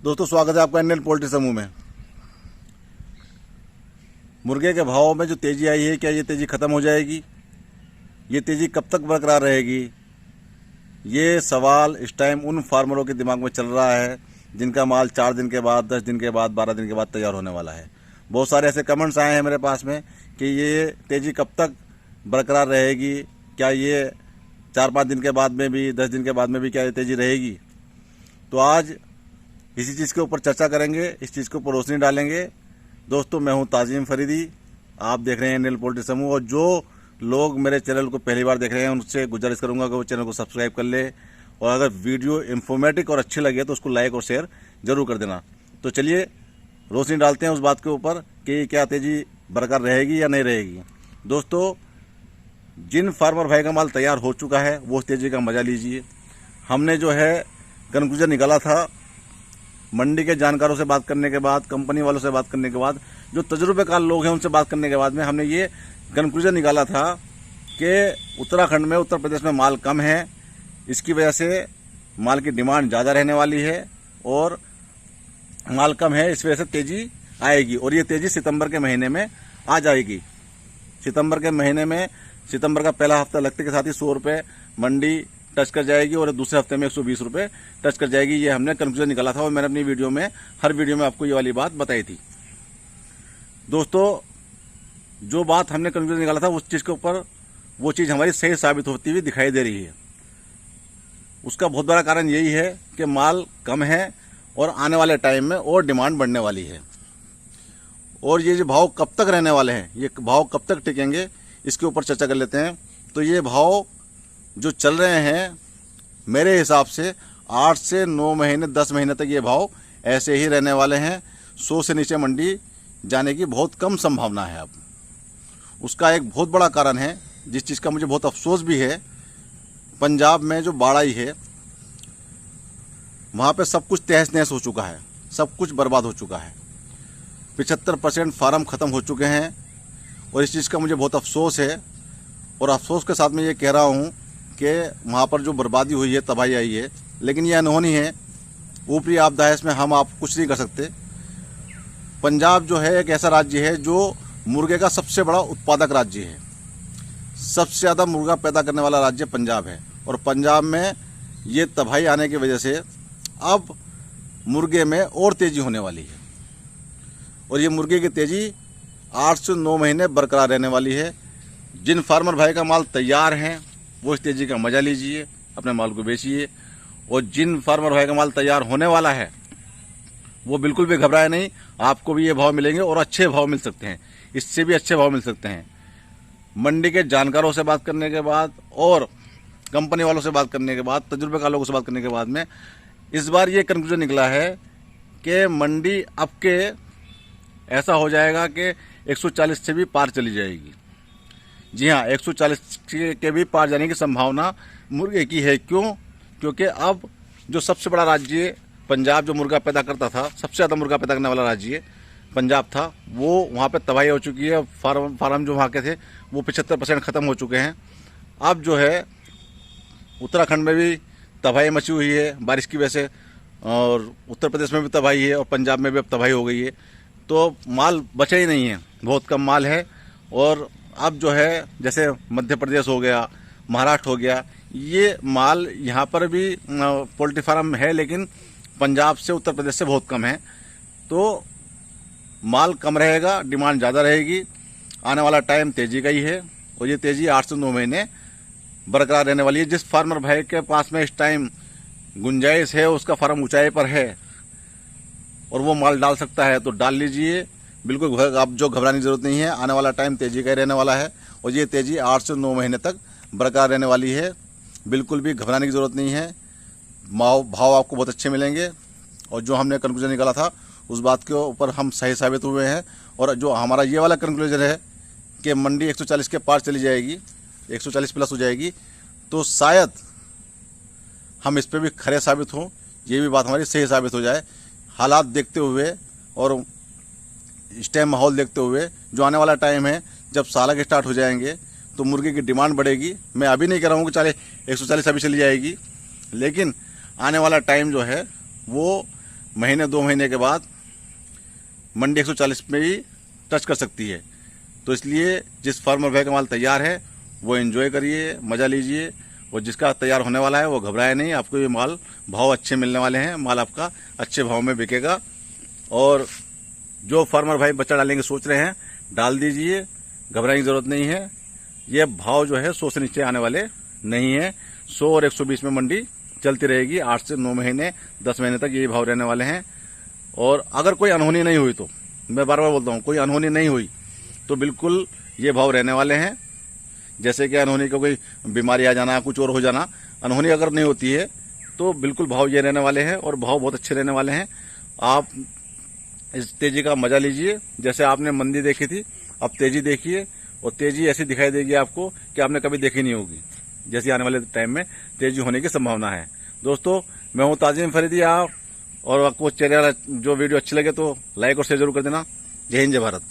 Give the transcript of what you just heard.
दोस्तों स्वागत है आपका इंडियन पोल्ट्री समूह में। मुर्गे के भाव में जो तेज़ी आई है, क्या ये तेज़ी ख़त्म हो जाएगी? ये तेज़ी कब तक बरकरार रहेगी? ये सवाल इस टाइम उन फार्मरों के दिमाग में चल रहा है जिनका माल 4 दिन के बाद, 10 दिन के बाद, 12 दिन के बाद तैयार होने वाला है। बहुत सारे ऐसे कमेंट्स आए हैं मेरे पास में कि ये तेज़ी कब तक बरकरार रहेगी, क्या ये 4-5 दिन के बाद में भी, 10 दिन के बाद में भी क्या ये तेज़ी रहेगी? तो आज इसी चीज़ के ऊपर चर्चा करेंगे, इस चीज़ के ऊपर रोशनी डालेंगे। दोस्तों मैं हूं ताज़ीम फरीदी, आप देख रहे हैं इंडियन पोल्ट्री समूह। और जो लोग मेरे चैनल को पहली बार देख रहे हैं उनसे गुजारिश करूंगा कि वो चैनल को सब्सक्राइब कर ले, और अगर वीडियो इन्फॉर्मेटिव और अच्छी लगे तो उसको लाइक और शेयर जरूर कर देना। तो चलिए रोशनी डालते हैं उस बात के ऊपर कि क्या तेज़ी बरकरार रहेगी या नहीं रहेगी। दोस्तों जिन फार्मर भाई का माल तैयार हो चुका है वो उस तेज़ी का मजा लीजिए। हमने जो है कंक्लूजन निकाला था मंडी के जानकारों से बात करने के बाद, कंपनी वालों से बात करने के बाद, जो तजुर्बेकार लोग हैं उनसे बात करने के बाद में हमने ये कंक्लूजन निकाला था कि उत्तराखंड में, उत्तर प्रदेश में माल कम है, इसकी वजह से माल की डिमांड ज़्यादा रहने वाली है और माल कम है, इस वजह से तेज़ी आएगी। और ये तेज़ी सितंबर के महीने में आ जाएगी। सितंबर के महीने में, सितंबर का पहला हफ्ता लगते के साथ ही 100 रुपये मंडी टच कर जाएगी और दूसरे हफ्ते में 120 रुपये टच कर जाएगी। ये हमने कंक्लूजन निकाला था और मैंने अपनी वीडियो में, हर वीडियो में आपको ये वाली बात बताई थी। दोस्तों जो बात हमने कंक्लूजन निकाला था उस चीज़ के ऊपर वो चीज़ हमारी सही साबित होती हुई दिखाई दे रही है। उसका बहुत बड़ा कारण यही है कि माल कम है और आने वाले टाइम में और डिमांड बढ़ने वाली है। और ये जो भाव कब तक रहने वाले हैं, ये भाव कब तक टिकेंगे, इसके ऊपर चर्चा कर लेते हैं। तो ये भाव जो चल रहे हैं मेरे हिसाब से 8 से 9 महीने, 10 महीने तक ये भाव ऐसे ही रहने वाले हैं। 100 से नीचे मंडी जाने की बहुत कम संभावना है। अब उसका एक बहुत बड़ा कारण है, जिस चीज़ का मुझे बहुत अफसोस भी है, पंजाब में जो बाढ़ आई है वहाँ पे सब कुछ तहस नहस हो चुका है, सब कुछ बर्बाद हो चुका है। 75% फार्म ख़त्म हो चुके हैं और इस चीज़ का मुझे बहुत अफसोस है। और अफसोस के साथ मैं ये कह रहा हूँ कि वहाँ पर जो बर्बादी हुई है, तबाही आई है, लेकिन ये अनहोनी है, ऊपरी आपदा है, इसमें हम आप कुछ नहीं कर सकते। पंजाब जो है एक ऐसा राज्य है जो मुर्गे का सबसे बड़ा उत्पादक राज्य है, सबसे ज़्यादा मुर्गा पैदा करने वाला राज्य पंजाब है। और पंजाब में ये तबाही आने की वजह से अब मुर्गे में और तेज़ी होने वाली है और ये मुर्गे की तेज़ी 8 से 9 महीने बरकरार रहने वाली है। जिन फार्मर भाई का माल तैयार हैं वो इस तेज़ी का मजा लीजिए, अपने माल को बेचिए। और जिन फार्मर भाई का माल तैयार होने वाला है वो बिल्कुल भी घबराए नहीं, आपको भी ये भाव मिलेंगे और अच्छे भाव मिल सकते हैं, इससे भी अच्छे भाव मिल सकते हैं। मंडी के जानकारों से बात करने के बाद और कंपनी वालों से बात करने के बाद, तजुर्बेकार लोगों से बात करने के बाद में इस बार ये कंक्लूजन निकला है कि मंडी अब के ऐसा हो जाएगा कि 140 से भी पार चली जाएगी। जी हाँ, 140 के भी पार जाने की संभावना मुर्गे की है। क्यों? क्योंकि अब जो सबसे बड़ा राज्य पंजाब, जो मुर्गा पैदा करता था, सबसे ज़्यादा मुर्गा पैदा करने वाला राज्य पंजाब था, वो वहाँ पे तबाही हो चुकी है। फार्म जो वहाँ के थे वो 75% ख़त्म हो चुके हैं। अब जो है उत्तराखंड में भी तबाही मची हुई है बारिश की वजह से, और उत्तर प्रदेश में भी तबाही है और पंजाब में भी अब तबाही हो गई है। तो माल बचा ही नहीं है, बहुत कम माल है। और अब जो है जैसे मध्य प्रदेश हो गया, महाराष्ट्र हो गया, ये माल यहाँ पर भी पोल्ट्री फार्म है, लेकिन पंजाब से, उत्तर प्रदेश से बहुत कम है। तो माल कम रहेगा, डिमांड ज़्यादा रहेगी। आने वाला टाइम तेज़ी का ही है और ये तेज़ी 8 से 9 महीने बरकरार रहने वाली है। जिस फार्मर भाई के पास में इस टाइम गुंजाइश है, उसका फार्म ऊंचाई पर है और वो माल डाल सकता है तो डाल लीजिए, बिल्कुल आप जो घबराने की जरूरत नहीं है। आने वाला टाइम तेज़ी का ही रहने वाला है और ये तेज़ी 8 से 9 महीने तक बरकरार रहने वाली है। बिल्कुल भी घबराने की ज़रूरत नहीं है। भाव आपको बहुत अच्छे मिलेंगे और जो हमने कंक्लूजन निकाला था उस बात के ऊपर हम सही साबित हुए हैं। और जो हमारा ये वाला कंक्लूजन है कि मंडी 140 के पार चली जाएगी, 140 प्लस हो जाएगी, तो शायद हम इस पर भी खरे साबित हों, ये भी बात हमारी सही साबित हो जाए। हालात देखते हुए और इस टाइम माहौल देखते हुए, जो आने वाला टाइम है जब साल के स्टार्ट हो जाएंगे तो मुर्गे की डिमांड बढ़ेगी। मैं अभी नहीं कह रहा हूँ कि चले 140 अभी चली जाएगी, लेकिन आने वाला टाइम जो है वो महीने 2 महीने के बाद मंडी 140 में ही टच कर सकती है। तो इसलिए जिस फार्मर भाई का माल तैयार है वो एंजॉय करिए, मज़ा लीजिए, और जिसका तैयार होने वाला है वो घबराए नहीं। आपको ये माल भाव अच्छे मिलने वाले हैं, माल आपका अच्छे भाव में बिकेगा। और जो फार्मर भाई बच्चा डालेंगे सोच रहे हैं, डाल दीजिए, घबराने की ज़रूरत नहीं है। ये भाव जो है 100 से नीचे आने वाले नहीं है। 100 और 120 में मंडी चलती रहेगी। 8 से 9 महीने 10 महीने तक यही भाव रहने वाले हैं। और अगर कोई अनहोनी नहीं हुई, तो मैं बार बार बोलता हूँ, कोई अनहोनी नहीं हुई तो बिल्कुल ये भाव रहने वाले हैं। जैसे कि अनहोनी का कोई बीमारी आ जाना, कुछ और हो जाना, अनहोनी अगर नहीं होती है तो बिल्कुल भाव ये रहने वाले हैं और भाव बहुत अच्छे रहने वाले हैं। आप इस तेजी का मजा लीजिए। जैसे आपने मंदी देखी थी, अब तेजी देखिए, और तेजी ऐसी दिखाई देगी आपको कि आपने कभी देखी नहीं होगी, जैसे आने वाले टाइम में तेजी होने की संभावना है। दोस्तों, मैं हूं ताजिम फरीदी। आप और आपको चैनल जो वीडियो अच्छी लगे तो लाइक और शेयर जरूर कर देना। जय हिंद, जय भारत।